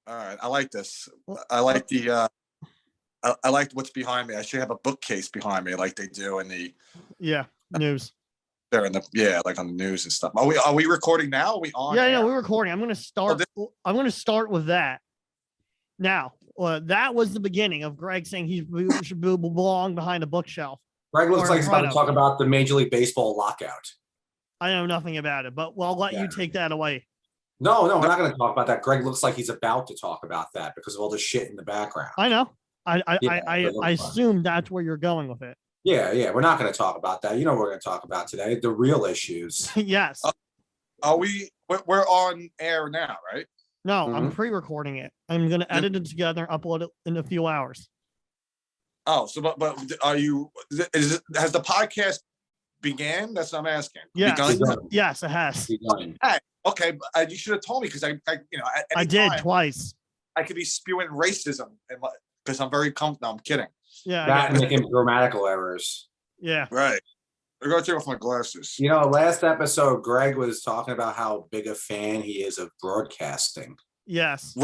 All right, I like this. Well, I like I like what's behind me. I should have a bookcase behind me, like they do in the news. there in the like on the news and stuff. Are we recording now? Are we on Yeah, air? we're recording. I'm gonna start. I'm gonna start with that. Now, that was the beginning of Greg saying he should belong behind a bookshelf. Greg looks like he's about to talk about the Major League Baseball lockout. I know nothing about it, but I'll let you take that away. No, we're not going to talk about that. Greg looks like he's about to talk about that because of all the shit in the background. I know. I assume that's where you're going with it. Yeah. We're not going to talk about that. You know what we're going to talk about today? The real issues. Yes. We're on air now, right? No, I'm pre-recording it. I'm going to edit it together, upload it in a few hours. Oh, so but has the podcast began? That's what I'm asking. Yes, yes, it has. Okay, but you should have told me because I did twice. I could be spewing racism because I'm very comfortable. No, I'm kidding. Yeah, that and making grammatical errors. Yeah, right. I gotta take off my glasses. Last episode, Greg was talking about how big a fan he is of broadcasting. Yes.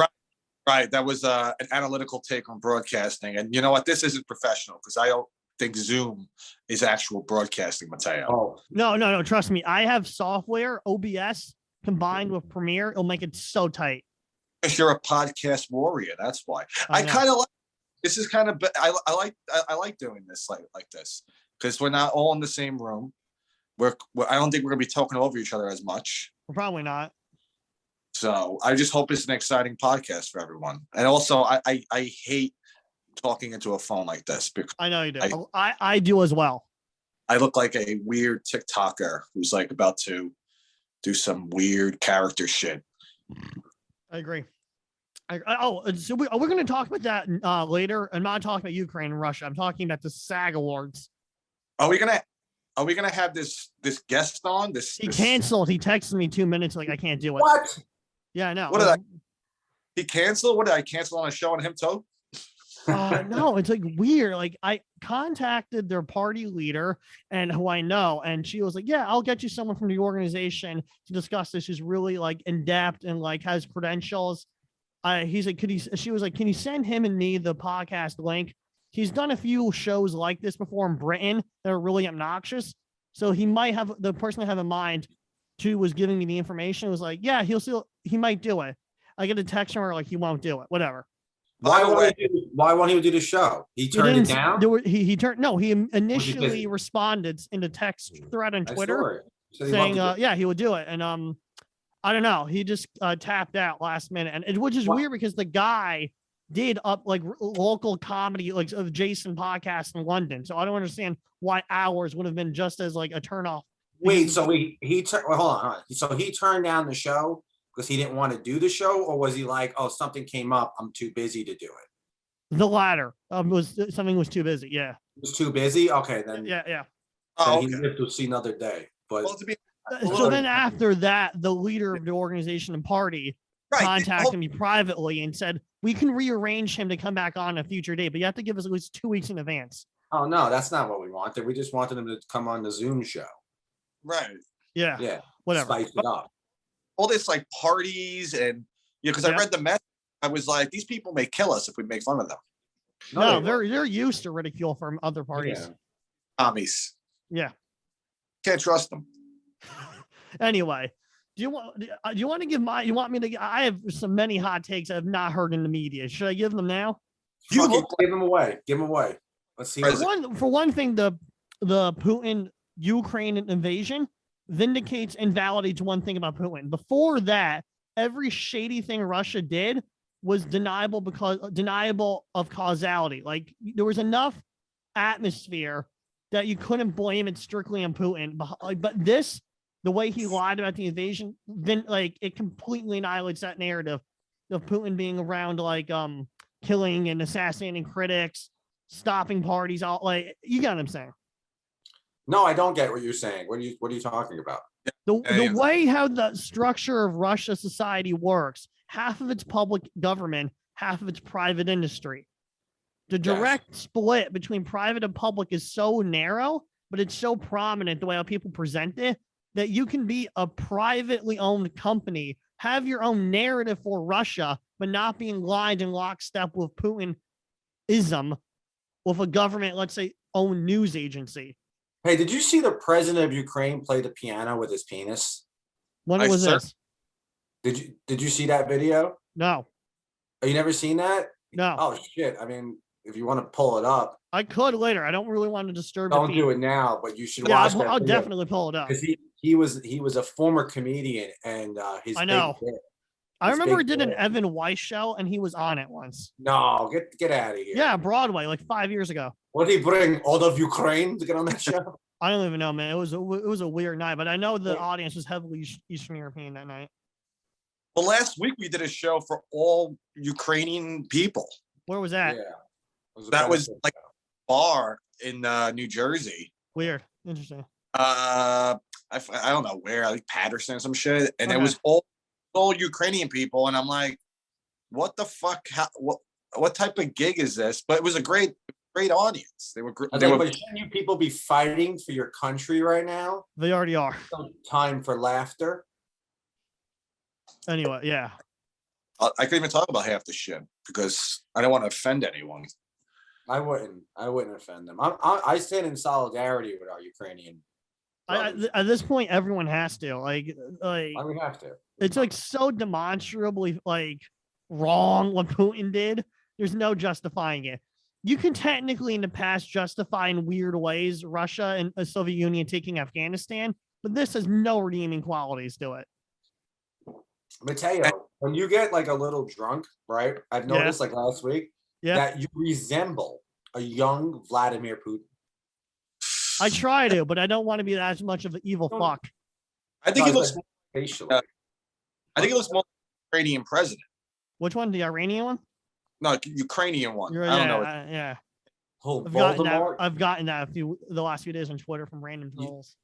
Right. That was an analytical take on broadcasting. And you know what? This isn't professional because I don't think Zoom is actual broadcasting, Matteo. Oh. No. Trust me. I have software, OBS, combined with Premiere. It'll make it so tight. Because you're a podcast warrior. That's why. I kind of like this. Is kind of I like doing this like this because we're not all in the same room. I don't think we're gonna be talking over each other as much. We're probably not. So I just hope it's an exciting podcast for everyone. And also, I hate talking into a phone like this because I know you do. I do as well. I look like a weird TikToker who's like about to do some weird character shit. I agree. So we're going to talk about that later. I'm not talking about Ukraine and Russia. I'm talking about the SAG Awards. Are we gonna have this guest on? He canceled. He texted me 2 minutes like I can't do it. What? Yeah, I know. What did he cancel? What did I cancel on a show on him too? No, it's like weird. Like I contacted their party leader and who I know, and she was like, "Yeah, I'll get you someone from the organization to discuss this. Who's really like in depth and like has credentials." He's like, she was like, "Can you send him and me the podcast link?" He's done a few shows like this before in Britain that are really obnoxious, so he might have the person I have in mind. Who was giving me the information was like, "Yeah, he might do it." I get a text from her like he won't do it. Whatever. Why won't he do the show? He turned it down. He turned. No, he initially responded in the text thread on Twitter saying, "Yeah, he would do it." And I don't know. He just tapped out last minute, and which is weird because the guy did up like local comedy like of Jason podcast in London. So I don't understand why ours would have been just as like a turnoff. Wait, so hold on. So he turned down the show because he didn't want to do the show, or was he like, "Oh, something came up, I'm too busy to do it"? The latter. Something was too busy. Yeah. It was too busy. Okay, then. Yeah. He lived to see another day. But so then after that, the leader of the organization and party contacted me privately and said, "We can rearrange him to come back on a future date, but you have to give us at least 2 weeks in advance." Oh no, that's not what we wanted. We just wanted him to come on the Zoom show. Right. Yeah. Whatever. Spice it up. All this like parties and because I read the message, I was like, these people may kill us if we make fun of them. No, they're used to ridicule from other parties. Yeah. Commies. Yeah. Can't trust them. Anyway, do you want to give you want me to? I have many hot takes I have not heard in the media. Should I give them now? Give them away. Let's see. For one thing, the Putin Ukraine invasion vindicates and validates one thing about Putin. Before that, every shady thing Russia did was deniable of causality. Like there was enough atmosphere that you couldn't blame it strictly on Putin. But the way he lied about the invasion, then like it completely annihilates that narrative of Putin being around, like killing and assassinating critics, stopping parties. All like you got what I'm saying. No, I don't get what you're saying. What are you talking about? The way how the structure of Russia society works, half of it's public government, half of it's private industry. The direct split between private and public is so narrow, but it's so prominent the way how people present it that you can be a privately owned company, have your own narrative for Russia, but not being lined in lockstep with Putin-ism with a government, let's say, owned news agency. Hey, did you see the president of Ukraine play the piano with his penis? When was this? Did you see that video? No. Oh, you never seen that? No. Oh shit! I mean, if you want to pull it up, I could later. I don't really want to disturb. don't do it now, but you should Yeah, watch that. I'll definitely pull it up because he was a former comedian and his. I know. Big I remember he did an Evan Weiss show and he was on it once. No, get out of here. Yeah, Broadway, like 5 years ago. What did he bring? All of Ukraine to get on that show? I don't even know, man. It was a weird night, but I know the audience was heavily Eastern European that night. Well, last week we did a show for all Ukrainian people. Where was that? Yeah, that was like a bar in New Jersey. Weird, interesting. I don't know where, like Patterson or some shit, and it was all Ukrainian people, and I'm like, what the fuck? What type of gig is this? But it was a great audience. They were. But shouldn't you people be fighting for your country right now? They already are. Time for laughter. Anyway, yeah. I couldn't even talk about half the shit because I don't want to offend anyone. I wouldn't offend them. I stand in solidarity with our Ukrainian. At this point, everyone has to like. We have to. It's like so demonstrably like wrong what Putin did. There's no justifying it. You can technically in the past justify in weird ways Russia and the Soviet Union taking Afghanistan, but this has no redeeming qualities to it. Matteo, when you get like a little drunk, right? I've noticed like last week that you resemble a young Vladimir Putin. I try to, but I don't want to be that much of an evil fuck. I think he looks facially. I think he looks more like Iranian president. Which one? The Iranian one? No, Ukrainian one. I don't know. Yeah. I've gotten that the last few days on Twitter from random trolls.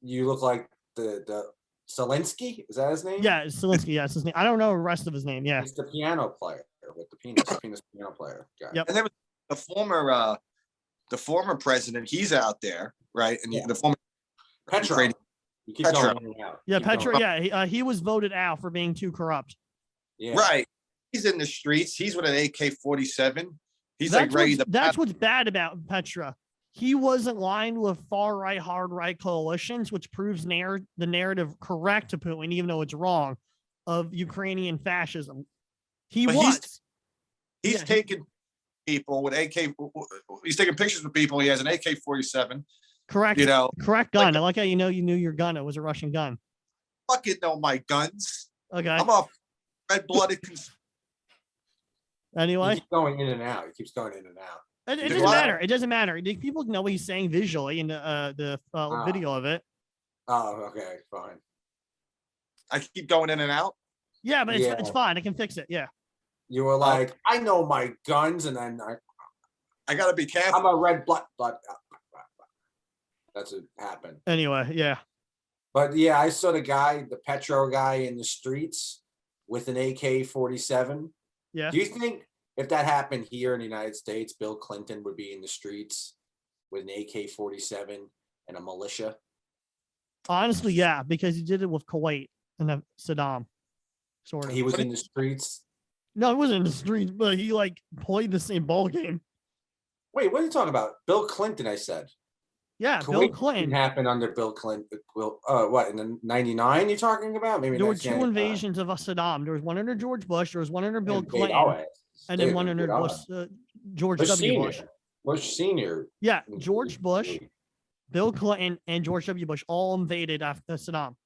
You look like the Zelensky. Is that his name? Yeah, Zelensky. Yeah, it's his name. I don't know the rest of his name. Yeah, he's the piano player with the penis piano player guy. Yep. And then the former president. He's out there, right? And the former Petro. He keeps going in and out. Yeah, Petro. Yeah, he was voted out for being too corrupt. Yeah. Right. He's in the streets. He's with an AK-47. He's that's like ready to. That's what's bad about Petra. He wasn't aligned with far right, hard right coalitions, which proves the narrative correct to Putin, even though it's wrong, of Ukrainian fascism. He's taking people with AK. He's taking pictures with people. He has an AK-47. Correct. Correct gun. I like how you knew your gun. It was a Russian gun. Fucking know my guns. Okay. I'm a red-blooded. Anyway, he keeps going in and out. It doesn't matter. It doesn't matter. People know what he's saying visually in the video of it. Oh, okay, fine. I keep going in and out. Yeah, but it's fine. I can fix it. Yeah. You were like, I know my guns, and then I gotta be careful. I'm a red blood. That's what happened. Anyway, yeah. But yeah, I saw the Petro guy in the streets with an AK-47. Yeah. Do you think if that happened here in the United States, Bill Clinton would be in the streets with an AK-47 and a militia? Honestly, yeah, because he did it with Kuwait and Saddam. Sort of. He was in the streets. No, he wasn't in the streets, but he like played the same ball game. Wait, what are you talking about? Bill Clinton, I said. Yeah, Kuwait Bill Clinton happened under Bill Clinton. What in the '99? You're talking about? Maybe there were two invasions of Saddam. There was one under George Bush. There was one under Bill Clinton, and then one under George W. Bush. Bush Senior. Yeah, George Bush, Bill Clinton, and George W. Bush all invaded after Saddam.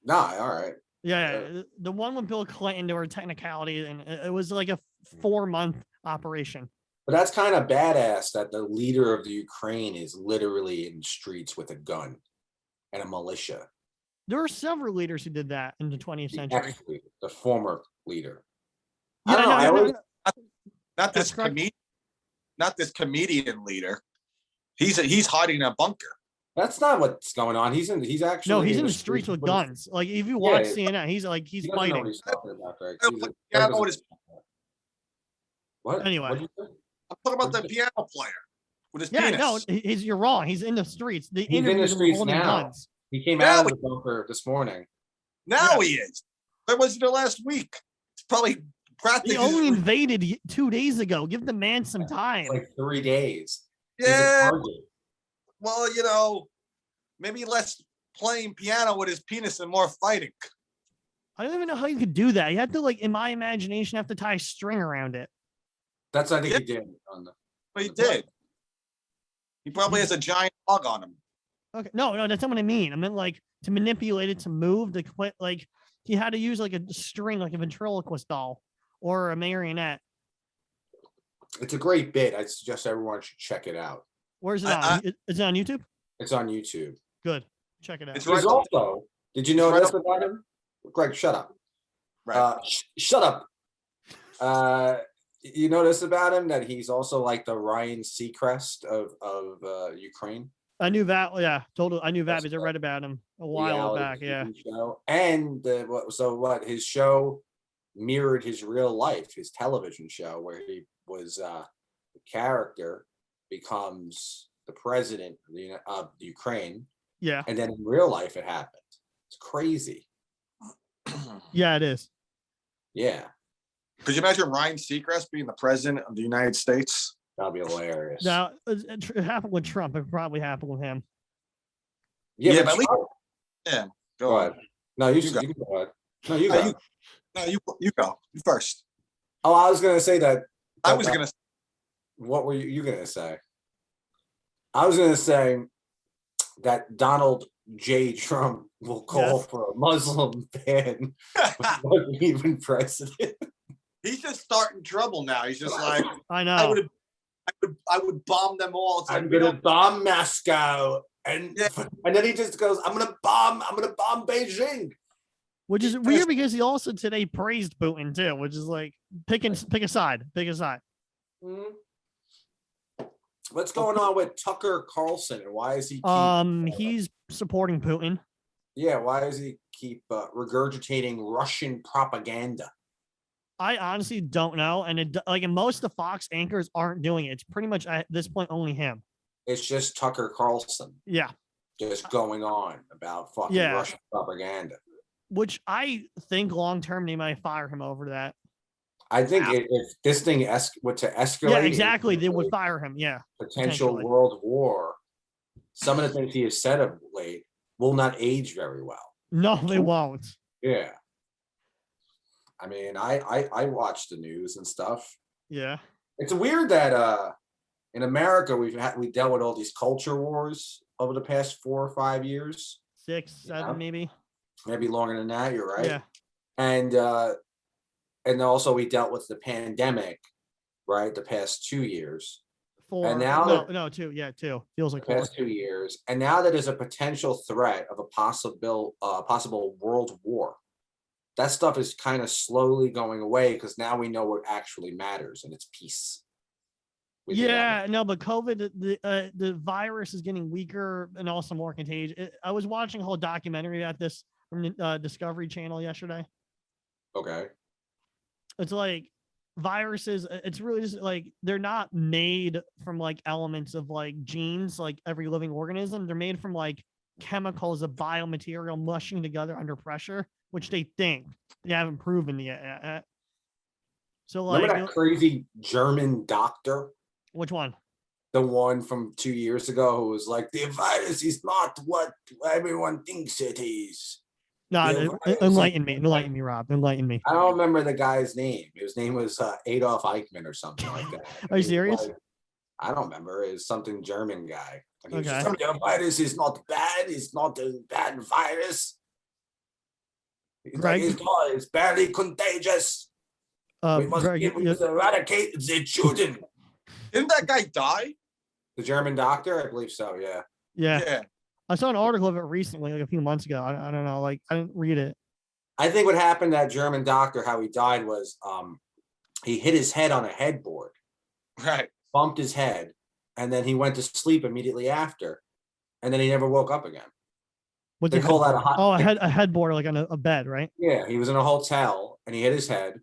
Nah, all right. Yeah, the one with Bill Clinton, there were technicalities, and it was like a 4-month operation. But that's kind of badass that the leader of the Ukraine is literally in the streets with a gun and a militia. There are several leaders who did that in the 20th century. The former leader. Yeah, not this comedian leader. He's hiding in a bunker. That's not what's going on. He's in the streets with guns. Like if you watch CNN, he's fighting. Know what he's talking about, what? Anyway. I'm talking about the piano player with his penis. No, you're wrong. He's in the streets. He's in the streets now. Guns. He came out of the bunker this morning. Now he is. Where was he the last week? It's probably practically. He only invaded 2 days ago. Give the man some time. It's like 3 days. Yeah. Well, you know, maybe less playing piano with his penis and more fighting. I don't even know how you could do that. You have to, like, in my imagination, have to tie a string around it. That's I think he did. But he did. He probably has a giant hog on him. Okay, no, that's not what I mean. I meant like to manipulate it to move. To quit, like he had to use like a string, like a ventriloquist doll or a marionette. It's a great bit. I suggest everyone should check it out. Where's it on? Is it on YouTube? It's on YouTube. Good. Check it out. It's right also. Did you know this about him? Greg, shut up. Right. Shut up. You know this about him, that he's also like the Ryan Seacrest of Ukraine. I knew that. Yeah, totally. I knew that because I read about him a while back. Yeah. Show. And what his show mirrored his real life, his television show, where he was the character becomes the president of Ukraine. Yeah. And then in real life, it happened. It's crazy. Yeah, it is. Yeah. Could you imagine Ryan Seacrest being the president of the United States? That'd be hilarious. Now, it happened with Trump. It probably happened with him. Yeah, but at least, yeah. Go ahead. No, you go ahead. No, you go. You go. You first. Oh, I was gonna say that. I was gonna. What were you gonna say? I was gonna say that Donald J. Trump will call for a Muslim ban. Wasn't even president. He's just starting trouble now. He's just like, I know. I would bomb them all. I'm gonna bomb Moscow, and then he just goes, I'm gonna bomb Beijing. Which is weird because he also today praised Putin too, which is like pick a side. Mm-hmm. What's going on with Tucker Carlson, and why is he he's supporting Putin? Yeah, why does he keep regurgitating Russian propaganda? I honestly don't know, and most of the Fox anchors aren't doing it. It's pretty much at this point only him. It's just Tucker Carlson. Yeah, just going on about fucking Russian propaganda. Which I think long term they might fire him over that. I think if this thing were to escalate, yeah, exactly, they would fire him. Yeah, potential world war. Some of the things he has said of late will not age very well. No, they won't. Yeah. I mean, I watch the news and stuff. Yeah. It's weird that in America we dealt with all these culture wars over the past 4 or 5 years. 6, 7, maybe longer than that. You're right. Yeah. And also we dealt with the pandemic, right? The past 2 years. 4. And now 2. Yeah, 2. Feels like 4. Past 2 years. And now that there's a potential threat of a possible world war. That stuff is kind of slowly going away because now we know what actually matters, and it's peace. Yeah, no, but COVID, the virus is getting weaker and also more contagious. I was watching a whole documentary about this from the Discovery Channel yesterday. Okay. It's like viruses, it's really just like they're not made from like elements of like genes, like every living organism. They're made from like chemicals of biomaterial mushing together under pressure, which they think they haven't proven yet. So like, remember that crazy German doctor? Which one? The one from 2 years ago who was like, the virus is not what everyone thinks it is. No, enlighten me, Rob. Enlighten me. I don't remember the guy's name. His name was Adolf Eichmann or something like that. Are you serious? I don't remember. It's something German guy. And he was Okay. just, the virus is not bad. It's not a bad virus. It's barely contagious. We must eradicate the children. Didn't that guy die? The German doctor? I believe so, yeah. Yeah. I saw an article of it recently, like a few months ago. I don't know. Like, I didn't read it. I think what happened to that German doctor, how he died was he hit his head on a headboard. Right. Bumped his head. And then he went to sleep immediately after. And then he never woke up again. They call that a headboard, like on a bed, right? Yeah, he was in a hotel and he hit his head.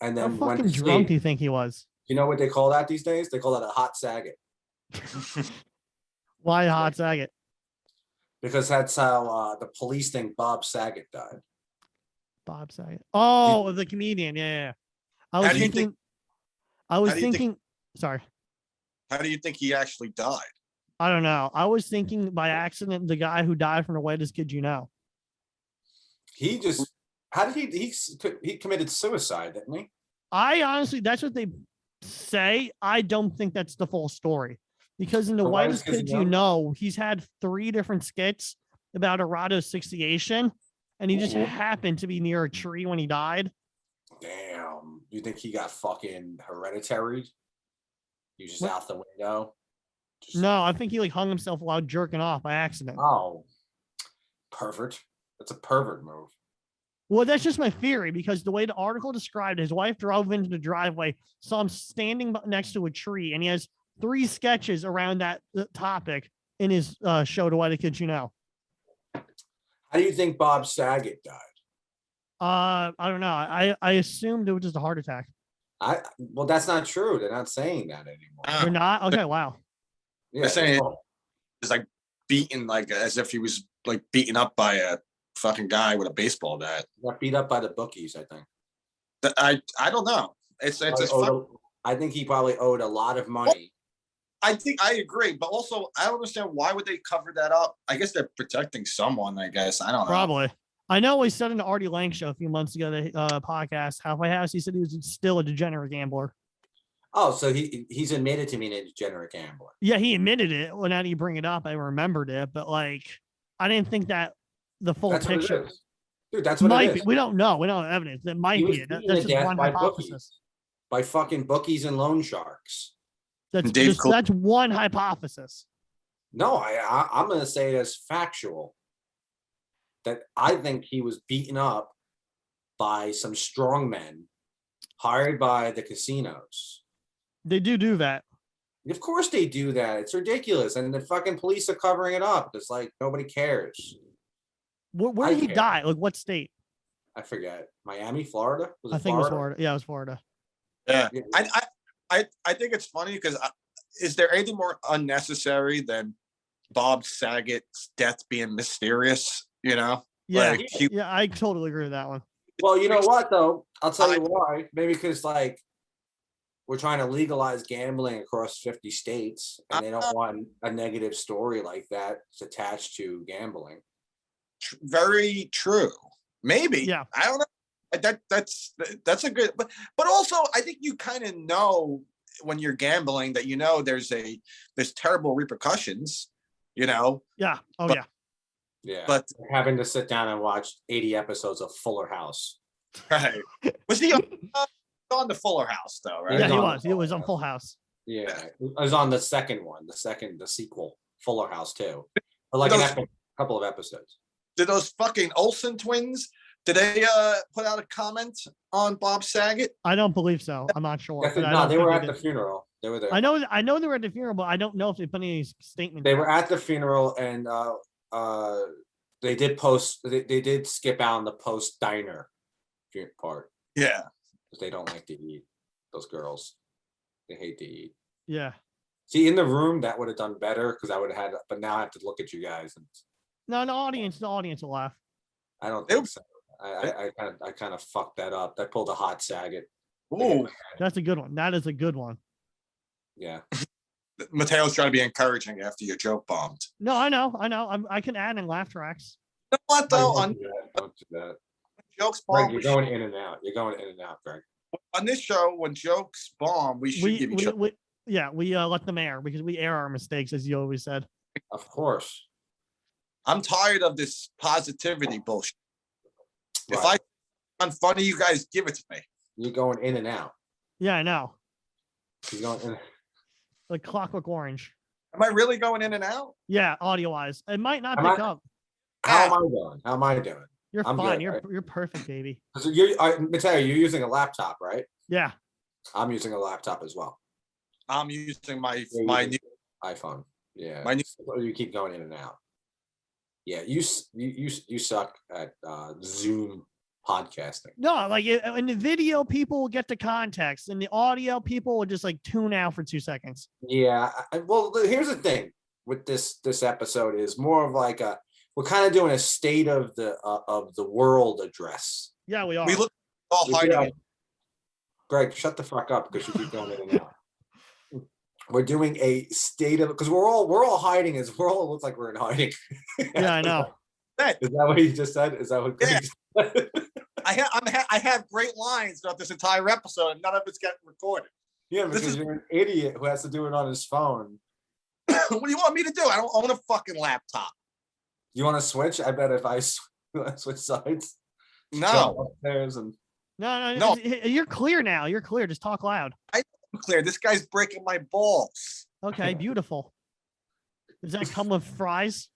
And then how fucking drunk do you think he was? You know what they call that these days? They call that a hot Saget. Why hot Saget? Because that's how the police think Bob Saget died. Bob Saget. Oh, the comedian. Yeah. I was thinking. Sorry. How do you think he actually died? I don't know. I was thinking by accident the guy who died from the whitest kid you know. He just how did he committed suicide, didn't he? I honestly, that's what they say. I don't think that's the full story because in the whitest kid you know, he's had 3 different skits about erotic asphyxiation, and he just happened to be near a tree when he died. Damn. You think he got fucking hereditary? He was just out the window? No, I think he like hung himself while jerking off by accident. Oh, pervert. That's a pervert move. Well, that's just my theory because the way the article described it, his wife drove into the driveway, saw him standing next to a tree, and he has 3 sketches around that topic in his show, The Whitest Kid You Know. How do you think Bob Saget died? I don't know. I assumed it was just a heart attack. Well, that's not true. They're not saying that anymore. They're not? Okay, wow. Yeah, they're saying it's like beaten, like as if he was like beaten up by a fucking guy with a baseball bat. Got beat up by the bookies, I think. I don't know. I think he probably owed a lot of money. I think I agree, but also I don't understand why would they cover that up. I guess they're protecting someone. I guess I don't know. Probably. I know he said in the Artie Lang show a few months ago, the podcast Halfway House. He said he was still a degenerate gambler. Oh, so he's admitted to being a degenerate gambler. Yeah, he admitted it. Well, now that you bring it up, I remembered it, but like, I didn't think that the full picture. Dude, that's what it is. We don't know. We don't have evidence. That might be it. That's just one hypothesis. By fucking bookies and loan sharks. That's one hypothesis. No, I'm going to say it as factual. That I think he was beaten up by some strong men hired by the casinos. They do that. Of course they do that. It's ridiculous. And the fucking police are covering it up. It's like nobody cares. Where did he die? Like what state? I forget. Miami, Florida? I think it was Florida. Yeah, it was Florida. Yeah. I think it's funny because is there anything more unnecessary than Bob Saget's death being mysterious? You know? Yeah, I totally agree with that one. Well, you know what though? I'll tell you why. Maybe because like we're trying to legalize gambling across 50 states, and they don't want a negative story like that attached to gambling. Very true. Maybe. Yeah. I don't know. That's a good, but also I think you kind of know when you're gambling that there's terrible repercussions. Yeah. Oh yeah. Yeah. But having to sit down and watch 80 episodes of Fuller House. Right. Was he on the Fuller House though? Right. Yeah, he was. He was on Full House. Yeah, I was on the second one, the sequel, Fuller House too. Like a couple of episodes. Did those fucking Olsen twins? Did they put out a comment on Bob Saget? I don't believe so. I'm not sure. No, they were at the funeral. They were there. I know they were at the funeral, but I don't know if they put any statement. They were at the funeral, and they did post. They did skip out on the post diner part. Yeah, because they don't like to eat. Those girls, they hate to eat. Yeah. See, in the room, that would have done better because I would have had. But now I have to look at you guys. And no, the audience will laugh. I don't think so. I kind of fucked that up. I pulled a hot Saget. Oh, that's a good one. That is a good one. Yeah. Matteo's trying to be encouraging after your joke bombed. No, I know. I can add in laugh tracks. You know what though? Don't do that. Jokes bomb. Greg, you're going in and out. Greg. On this show, when jokes bomb, we should give each other. We let them air because we air our mistakes, as you always said. Of course. I'm tired of this positivity bullshit. Right. If I'm funny, you guys give it to me. You're going in and out. Yeah, I know. You're going in. Like Clockwork Orange. Am I really going in and out? Yeah, audio wise. It might not pick up. How am I doing? You're fine. Good, you're perfect, baby. So Matteo, you're using a laptop, right? Yeah. I'm using a laptop as well. I'm using my new iPhone. Yeah. So you keep going in and out. Yeah, you suck at Zoom podcasting. No, like in the video, people will get the context, and the audio, people will just like tune out for 2 seconds. Yeah, well, here's the thing with this episode is more of like we're kind of doing a state of the world address Yeah, we are. We look all hiding. Greg, shut the fuck up because you keep going in and out. We're doing a state of because we're all hiding as we're all look like we're in hiding. Yeah, I know. Is that what he just said? Is that what Greg said? I have great lines throughout this entire episode, and none of it's getting recorded. Yeah, because you're an idiot who has to do it on his phone. What do you want me to do? I don't own a fucking laptop. You want to switch? I bet if I switch sides. No. Upstairs and No. You're clear now. You're clear. Just talk loud. I'm clear. This guy's breaking my balls. Okay, beautiful. Does that come with fries?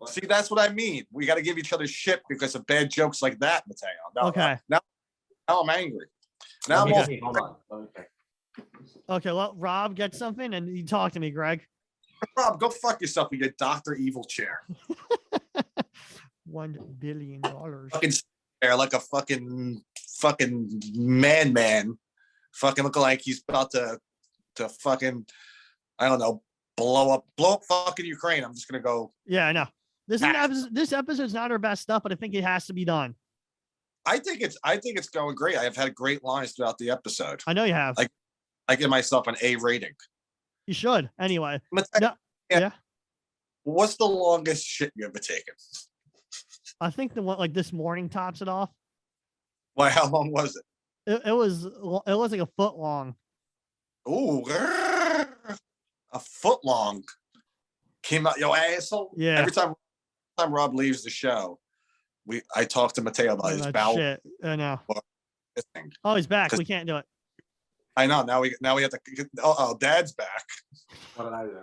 See, that's what I mean. We got to give each other shit because of bad jokes like that, Matteo. No, Okay. Now I'm angry. Now I'm all. hold on. Okay. Okay, well, Rob, get something and you talk to me, Greg. Rob, go fuck yourself with your Dr. Evil chair. $1 billion. Fucking chair like a fucking man. Fucking looking like he's about to fucking, I don't know, blow up fucking Ukraine. I'm just gonna go. Yeah, I know. This episode's not our best stuff, but I think it has to be done. I think it's going great. I have had great lines throughout the episode. I know you have. I give myself an A rating. You should. Anyway. Matteo, Yeah. What's the longest shit you ever taken? I think the one like this morning tops it off. Why? How long was it? It was like a foot long. Ooh, a foot long. Came out, yo asshole. Yeah. Every time Rob leaves the show, I talk to Matteo about his bowel. Shit. I know. Thing. Oh, he's back. We can't do it. I know. Now we have to. Oh, Dad's back. What did I do?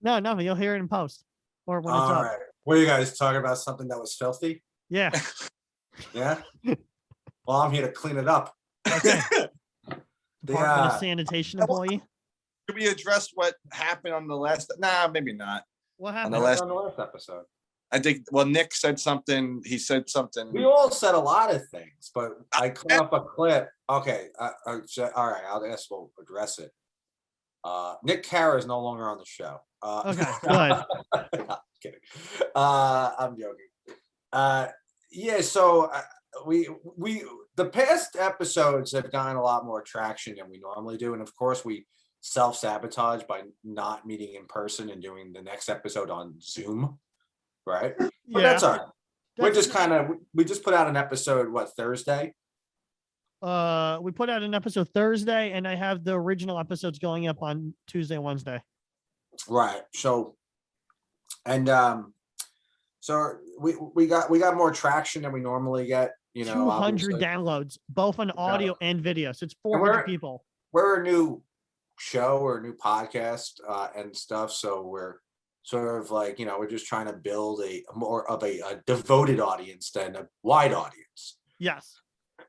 No, nothing. You'll hear it in post or when it's up. Right. What are you guys talking about? Something that was filthy? Yeah. Yeah. Well, I'm here to clean it up. Okay. Department of Sanitation employee. Should we address what happened on the last? Nah, maybe not. What happened on the last episode? I think. Well, Nick said something. He said something. We all said a lot of things, but I caught up a clip. Okay. All right. I'll guess we'll address it. Nick Carra is no longer on the show. Okay. Good. I'm kidding. I'm joking. Yeah. So we the past episodes have gotten a lot more traction than we normally do, and of course we self-sabotage by not meeting in person and doing the next episode on Zoom, right? But that's all right. We just put out an episode Thursday. We put out an episode Thursday, and I have the original episodes going up on Tuesday, Wednesday. Right. So, and so we got more traction than we normally get. 200 obviously. downloads, both on audio and video. So it's 400 people. We're a new show or a new podcast and stuff. So we're sort of like, we're just trying to build a more of a devoted audience than a wide audience. Yes.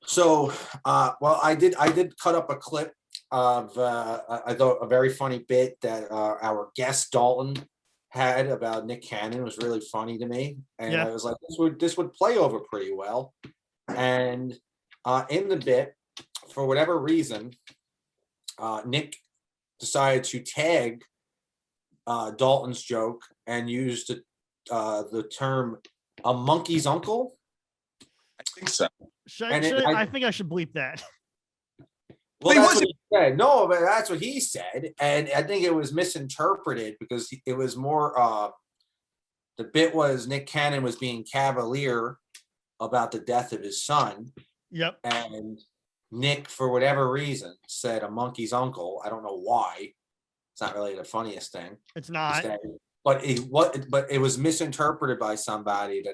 So, well, I did cut up a clip of, I thought a very funny bit that our guest Dalton had about Nick Cannon. It was really funny to me. And I was like, this would play over pretty well. And in the bit, for whatever reason, Nick decided to tag Dalton's joke and used the term "a monkey's uncle." I think so. I think I should bleep that. Well, that's what he said. No, but that's what he said, and I think it was misinterpreted because it was more. The bit was Nick Cannon was being cavalier about the death of his son. Yep. And Nick, for whatever reason, said a monkey's uncle. I don't know why. It's not really the funniest thing. It's not. But it was misinterpreted by somebody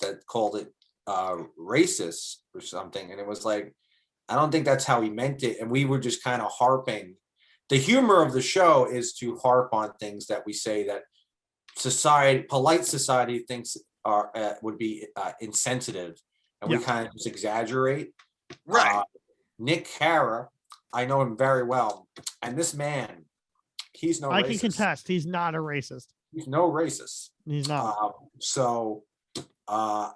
that called it racist or something. And it was like, I don't think that's how he meant it. And we were just kind of harping. The humor of the show is to harp on things that we say that polite society thinks would be insensitive, and we kind of just exaggerate. Right. Nick Carra, I know him very well, and this man, he's no racist. I can contest. He's not a racist. He's no racist. He's not. So I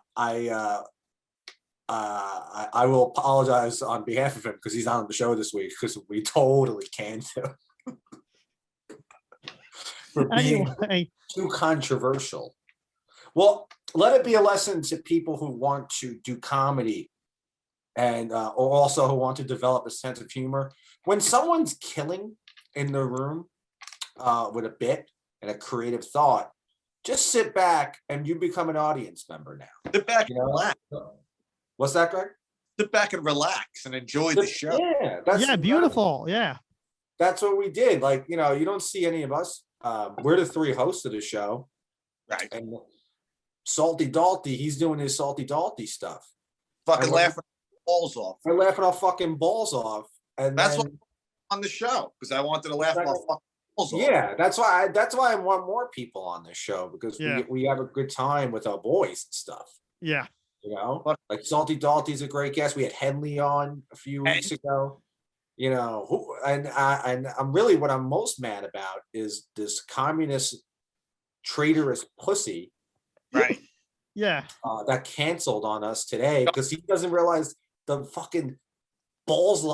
will apologize on behalf of him because he's not on the show this week because we totally canned him for being too controversial. Well, let it be a lesson to people who want to do comedy and or also who want to develop a sense of humor. When someone's killing in the room with a bit and a creative thought, just sit back and you become an audience member now. Sit back and relax. What's that, Greg? Sit back and relax and enjoy the show. Yeah, beautiful. Yeah. That's what we did. Like, you don't see any of us. We're the three hosts of the show. Right. And Salty Dalty, he's doing his Salty Dalty stuff. Fucking laughing balls off. We're laughing our fucking balls off. And that's what on the show, because I wanted to laugh my fucking balls off. Yeah, that's why I want more people on this show, because we have a good time with our boys and stuff. Yeah. Like Salty Dalty's a great guest. We had Henley on a few weeks ago. And I'm really, what I'm most mad about is this communist traitorous pussy. Right. Yeah. That canceled on us today because he doesn't realize the fucking balls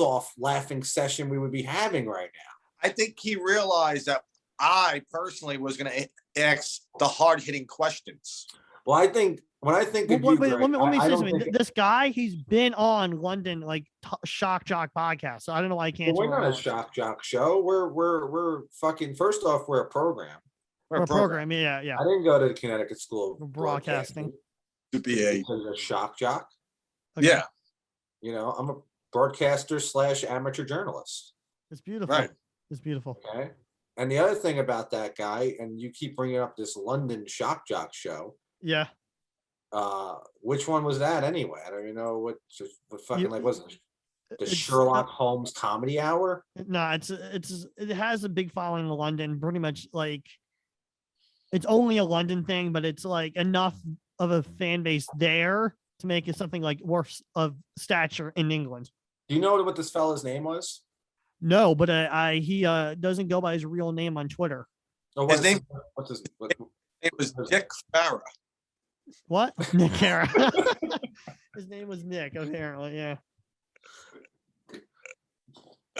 off laughing session we would be having right now. I think he realized that I personally was going to ask the hard-hitting questions. Well, I think when I think of let me I say don't something. think This guy, he's been on London like Shock Jock podcast, so I don't know why he can't. We're not a Shock Jock show. We're fucking. First off, we're a program. We're a program. Yeah. I didn't go to the Connecticut School of Broadcasting to be a shock jock. Okay. Yeah. I'm a broadcaster / amateur journalist. It's beautiful. Right. It's beautiful. Okay. And the other thing about that guy, and you keep bringing up this London Shock Jock show. Yeah. Which one was that anyway? I don't even know what fucking was it? The Sherlock Holmes Comedy Hour? No, it has a big following in London. Pretty much like it's only a London thing, but it's like enough of a fan base there to make it something like worth of stature in England. Do you know what this fella's name was? No, but he doesn't go by his real name on Twitter. Oh, his name? It was Nick Carra. What? Nick Carra. His name was Nick, apparently. Yeah.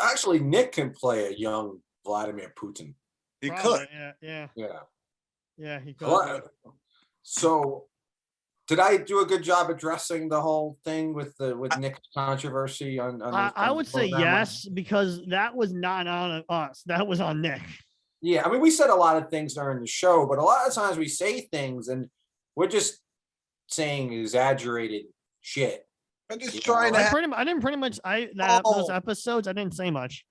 Actually, Nick can play a young Vladimir Putin. He could. Yeah. Yeah, he could. So, did I do a good job addressing the whole thing with Nick's controversy on I would say yes, because that was not on us. That was on Nick. Yeah, I mean, we said a lot of things during the show, but a lot of times we say things and we're just saying exaggerated shit. I'm just trying to. Those episodes, I didn't say much.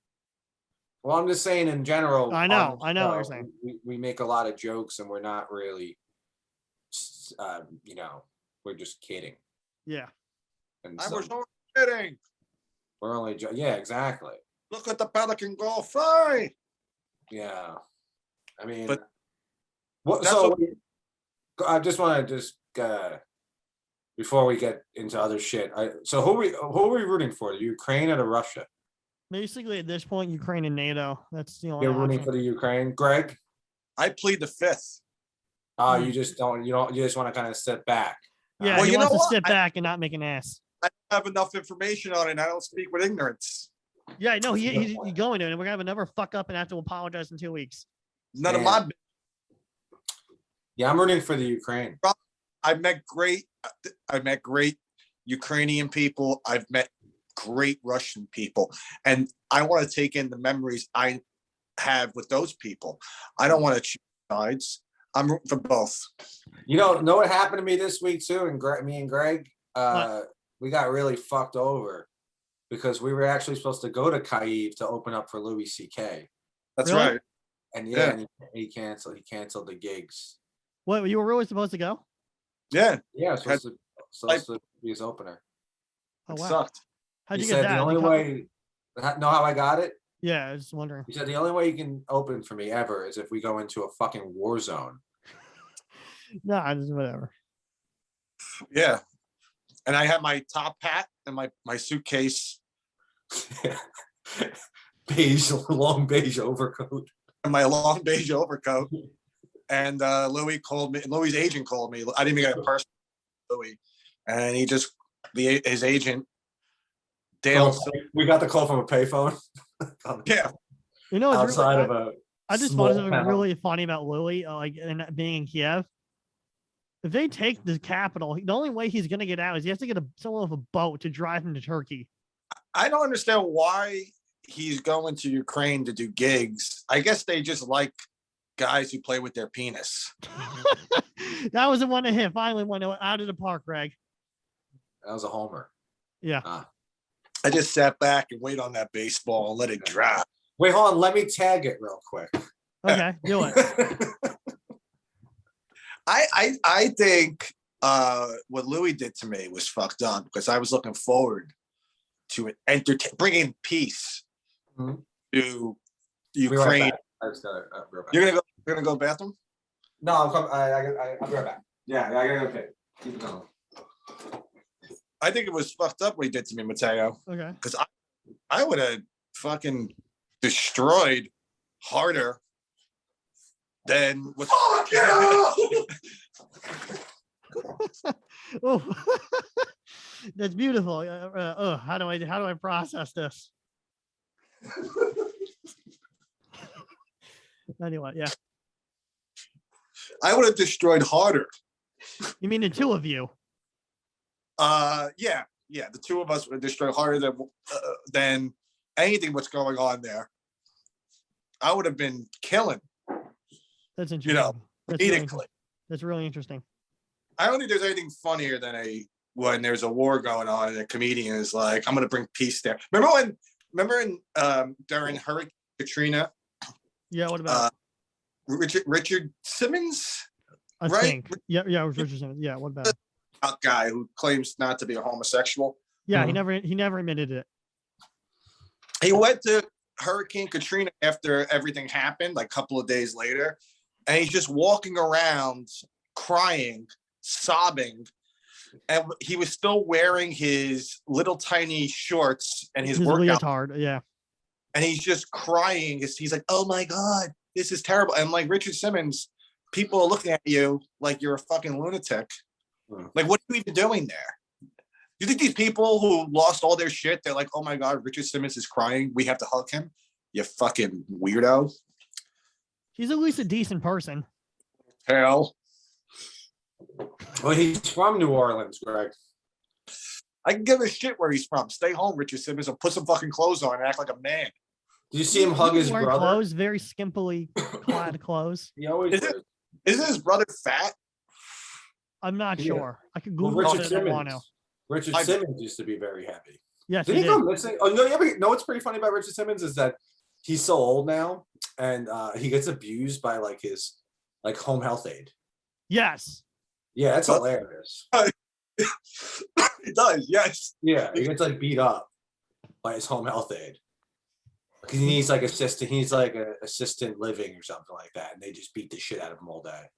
Well, I'm just saying in general. I know what you're saying. We make a lot of jokes and we're not really, we're just kidding. Yeah. And I was only kidding. We're only, yeah, exactly. Look at the pelican go fly. Yeah. I mean, but I just want to before we get into other shit. So who are we rooting for? The Ukraine or the Russia? Basically, at this point, Ukraine and NATO. That's the only. You're rooting for the Ukraine, Greg? I plead the fifth. You just don't. You just want to kind of sit back. Yeah, well, he wants to sit back and not make an ass. I have enough information on it. And I don't speak with ignorance. Yeah, no, he's going to, and we're gonna have another fuck up and have to apologize in 2 weeks. None of my. Yeah, I'm rooting for the Ukraine. I met great Ukrainian people. I've met great Russian people, and I want to take in the memories I have with those people. I don't want to choose sides. I'm rooting for both. You know what happened to me this week too, and me and Greg, we got really fucked over because we were actually supposed to go to Kyiv to open up for Louis C.K. That's really? Right. And and he canceled. He canceled the gigs. What, you were really supposed to go? Yeah, supposed to be his opener. Oh, wow. It sucked. How'd you get that? The only way, know how I got it? Yeah, I was just wondering. He said the only way you can open for me ever is if we go into a fucking war zone. No, just whatever. Yeah, and I had my top hat and my suitcase, long beige overcoat, and my long beige overcoat. And Louis called me. Louis' agent called me. I didn't even get a person, Louis, and his agent, Dale. We got the call from a payphone. Yeah, you know, outside of a. I just thought something really funny about Louis, like being in Kiev. If they take the capital, the only way he's going to get out is he has to get someone with a boat to drive him to Turkey. I don't understand why he's going to Ukraine to do gigs. I guess they just like guys who play with their penis. That was the one to hit. Finally went out of the park, Greg. That was a homer. Yeah. I just sat back and wait on that baseball and let it drop. Wait, hold on. Let me tag it real quick. Okay, do it. I think what Louis did to me was fucked up because I was looking forward to bringing peace to Ukraine. I just gotta real back. You're gonna go bathroom? No, I'm coming. I'll be right back. Yeah, I gotta go pee. Keep it going. I think it was fucked up what he did to me, Matteo. Okay. Because I would have fucking destroyed harder than what. Fuck you! Oh, that's beautiful. How do I process this? Anyway, yeah. I would have destroyed harder. You mean the two of you? Yeah. The two of us would destroy harder than anything what's going on there. I would have been killing. That's interesting. That's really interesting. I don't think there's anything funnier than when there's a war going on and a comedian is like, "I'm going to bring peace there." Remember during Hurricane Katrina? Yeah. What about Richard Simmons? I think. Yeah. It was Richard Simmons. Yeah. What about a guy who claims not to be a homosexual? Yeah. He never admitted it. He went to Hurricane Katrina after everything happened, like a couple of days later, and he's just walking around crying, sobbing, and he was still wearing his little tiny shorts and his workout leotard. Yeah. And he's just crying. He's like, "Oh my God, this is terrible." And like Richard Simmons, people are looking at you like you're a fucking lunatic. Like, what are you even doing there? You think these people who lost all their shit, they're like, "Oh my God, Richard Simmons is crying. We have to hug him." You fucking weirdo. He's at least a decent person. Hell. Well, he's from New Orleans, Greg. I can give a shit where he's from. Stay home, Richard Simmons, and put some fucking clothes on and act like a man. Did you see him hug his brother? Clothes, very skimpily clad clothes. He always isn't his brother fat? I'm not sure. I could Google it. Richard Simmons used to be very heavy. Yes, did he go missing? Oh no! You know what's pretty funny about Richard Simmons is that he's so old now, and he gets abused by like his home health aide. Yes. Yeah, that's hilarious. He does, yes. Yeah, he gets beat up by his home health aide because he needs assistant. He's assistant living or something like that, and they just beat the shit out of him all day.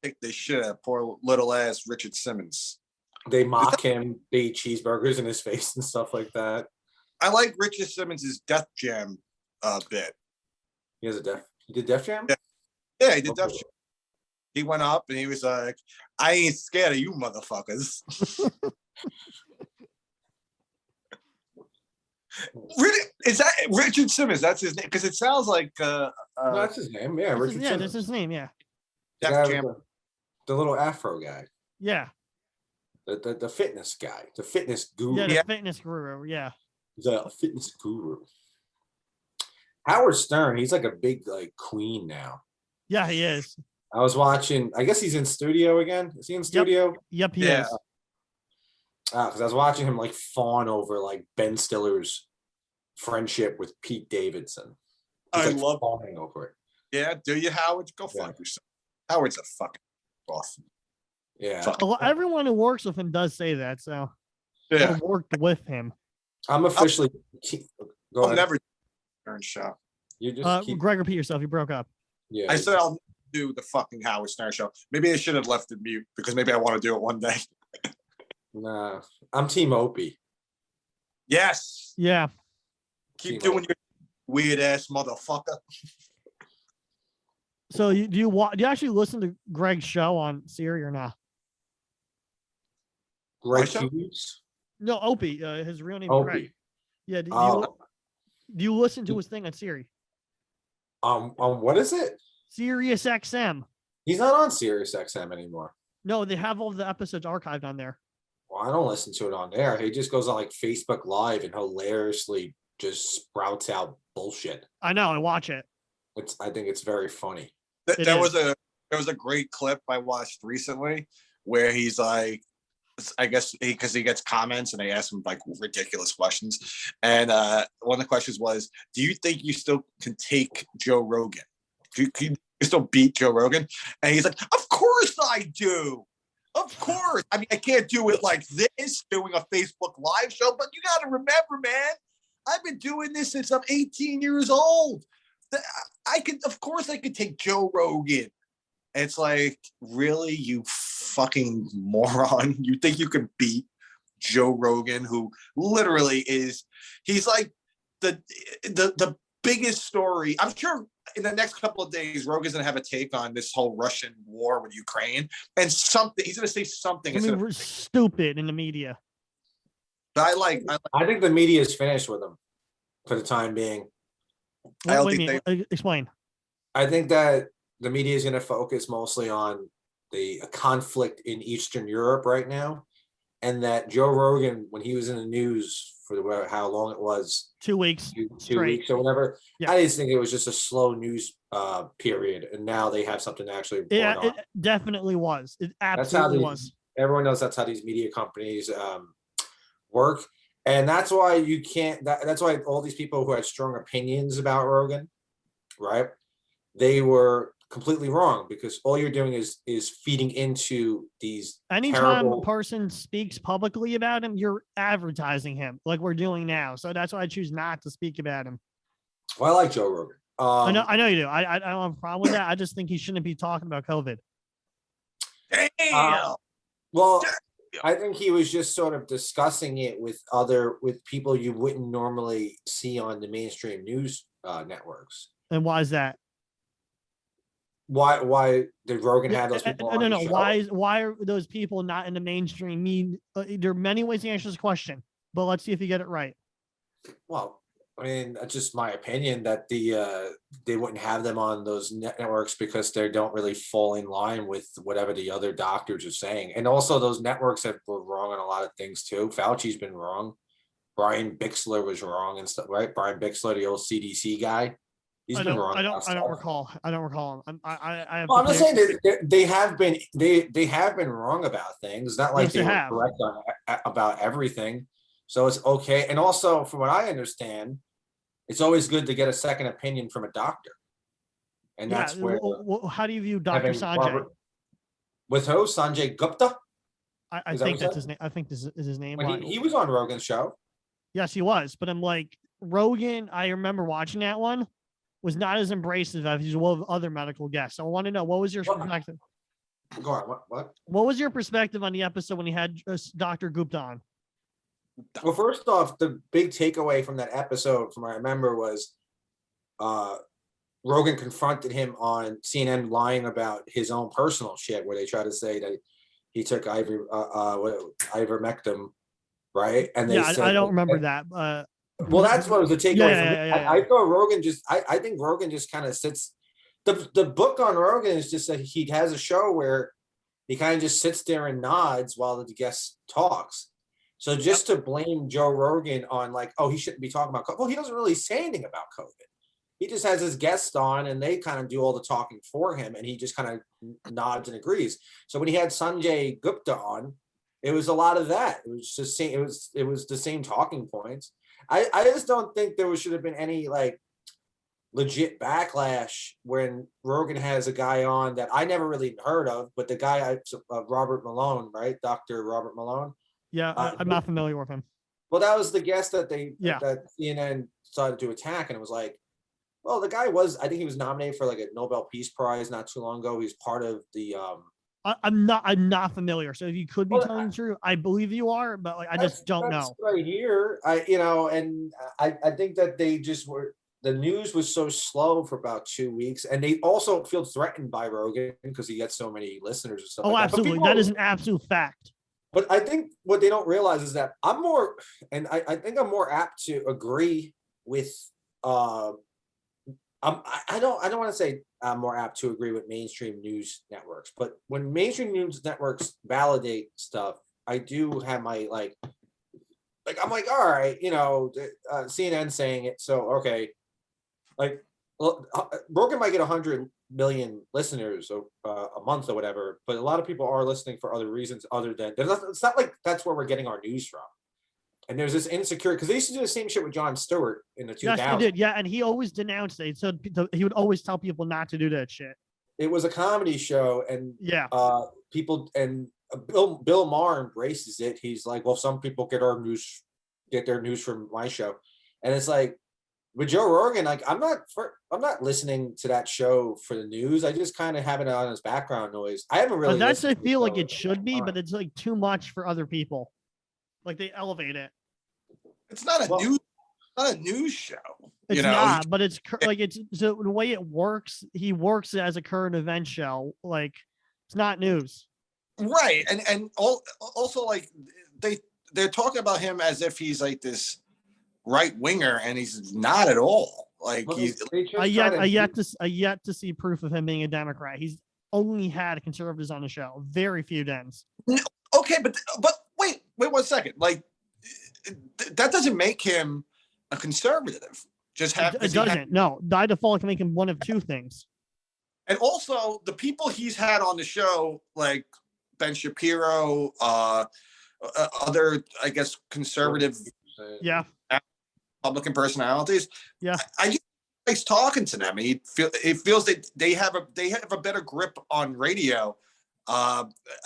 Take the shit out of poor little ass Richard Simmons. They mock him, they eat cheeseburgers in his face and stuff like that. I like Richard Simmons' Def Jam bit. He did Def Jam? Yeah, he did Def Jam. He went up and he was like, "I ain't scared of you motherfuckers." Really? Is that Richard Simmons? That's his name? Because it sounds like no, that's his name. Yeah, Richard Simmons. Yeah, that's his name. Yeah. Def Jam. The little Afro guy. Yeah. The fitness guy, the fitness guru. Yeah, the fitness guru. Yeah. The fitness guru. Howard Stern, he's like a big queen now. Yeah, he is. I was watching. I guess he's in studio again. Is he in studio? Yep, he is. Because I was watching him fawn over Ben Stiller's friendship with Pete Davidson. He's, I love fawning over it. Yeah, do you, Howard? Go fuck yourself. Howard's a fucking boss. Yeah. Everyone who works with him does say that. So yeah, worked with him. I'm officially. I'll never turn show. You just Greg, repeat yourself. You broke up. Yeah. I said I'll do the fucking Howard Stern show. Maybe I should have left it mute because maybe I want to do it one day. Nah, I'm Team Opie. Yes. Yeah. Keep doing your weird ass motherfucker. So do you actually listen to Greg's show on Siri or not? Greg Hughes? No, Opie. His real name is Opie. Greg. Yeah. Do you listen to his thing on Siri? What is it? Sirius XM. He's not on Sirius XM anymore. No, they have all the episodes archived on there. Well, I don't listen to it on there. He just goes on like Facebook Live and hilariously just sprouts out bullshit. I know. I watch it. I think it's very funny. There was a great clip I watched recently where he's like, I guess because he gets comments and they ask him like ridiculous questions, and one of the questions was, "Do you think you still can take Joe Rogan? Can you still beat Joe Rogan?" And he's like, "Of course I do. Of course. I mean, I can't do it like this, doing a Facebook Live show, but you got to remember, man, I've been doing this since I'm 18 years old. Of course, I could take Joe Rogan." It's like, really, you fucking moron? You think you can beat Joe Rogan, who literally he's like the biggest story. I'm sure in the next couple of days, Rogan's gonna have a take on this whole Russian war with Ukraine and something. He's gonna say something. I mean, we're stupid in the media. But I think the media is finished with him for the time being. Explain. I think that the media is going to focus mostly on the conflict in Eastern Europe right now, and that Joe Rogan, when he was in the news for how long it was, 2 weeks, two weeks or whatever, yeah. I just think it was just a slow news period, and now they have something to actually report on. It definitely was. It absolutely was. Everyone knows that's how these media companies work, and that's why you can't. That's why all these people who had strong opinions about Rogan, right? They were completely wrong, because all you're doing is feeding into these anytime a person speaks publicly about him, you're advertising him like we're doing now. So that's why I choose not to speak about him. Well, I like Joe Rogan. I know you do. I don't have a problem with that. I just think he shouldn't be talking about COVID. Damn. Well, I think he was just sort of discussing it with people you wouldn't normally see on the mainstream news networks. And why is that? Why did Rogan have those people on the show? Why are those people not in the mainstream? There are many ways to answer this question, but let's see if you get it right. Well, I mean, that's just my opinion that they wouldn't have them on those networks because they don't really fall in line with whatever the other doctors are saying. And also those networks were wrong on a lot of things too. Fauci's been wrong. Brian Bixler was wrong and stuff, right? Brian Bixler, the old CDC guy. He's been wrong. I don't recall. I'm just saying they have been wrong about things. Not like they were correct about everything. So it's okay. And also, from what I understand, it's always good to get a second opinion from a doctor. And that's where. How do you view Dr. Sanjay? With who? Sanjay Gupta? I think that's his name. I think this is his name. He was on Rogan's show. Yes, he was. But I'm like, Rogan, I remember watching that one, was not as embracive as his other medical guests. So I want to know, what was your perspective? Go on. What? What was your perspective on the episode when he had Dr. Gupta on? Well, first off, the big takeaway from that episode, from what I remember, was Rogan confronted him on CNN lying about his own personal shit, where they try to say that he took ivermectin, right? And they said, I don't remember that. Well, that's what was the takeaway. Yeah. I thought Rogan I think Rogan just kind of sits. The book on Rogan is just that he has a show where he kind of just sits there and nods while the guest talks. So just to blame Joe Rogan on like, oh, he shouldn't be talking about COVID. Well, he doesn't really say anything about COVID. He just has his guests on and they kind of do all the talking for him. And he just kind of nods and agrees. So when he had Sanjay Gupta on, it was a lot of that. It was just it was the same talking points. I just don't think there should have been any like legit backlash when Rogan has a guy on that I never really heard of, but the guy Robert Malone, right? Dr. Robert Malone. Yeah, I'm not familiar with him. Well, that was the guest that that CNN decided to attack, and it was like, well, the guy I think he was nominated for like a Nobel Peace Prize not too long ago. He's part of the I'm not familiar. So if you could be telling the truth, I believe you are, but like I just don't know. Right here, I think that they just were. The news was so slow for about 2 weeks, and they also feel threatened by Rogan because he gets so many listeners and stuff. Oh, like absolutely, that is an absolute fact. But I think what they don't realize is that I'm more, and I think I'm more apt to agree with I don't want to say I'm more apt to agree with mainstream news networks, but when mainstream news networks validate stuff, I do have my like I'm like, all right, CNN saying it, so okay, like Rogan might get 100 million listeners a month or whatever, but a lot of people are listening for other reasons other than it's not like that's where we're getting our news from. And there's this insecurity because they used to do the same shit with Jon Stewart in the 2000s. Yes, they did. Yeah, and he always denounced it. So he would always tell people not to do that shit. It was a comedy show, and yeah, people and Bill Maher embraces it. He's like, well, some people get their news from my show, and it's like with Joe Rogan, like I'm not listening to that show for the news. I just kind of have it on as background noise. I haven't really. That's I feel like it should be, but it's like too much for other people. Like they elevate it. It's not a news show. It's not, but it's like it's so the way it works. He works as a current event show. Like it's not news, right? And also like they're talking about him as if he's like this right winger, and he's not at all. Like I yet to see proof of him being a Democrat. He's only had conservatives on the show. Very few Dems. Okay, but wait 1 second. Like that doesn't make him a conservative. It doesn't. No, by default, it can make him one of two things. And also, the people he's had on the show, like Ben Shapiro, other, I guess, conservative, Republican personalities. Yeah, I just likes talking to them. It feels that they have a better grip on radio.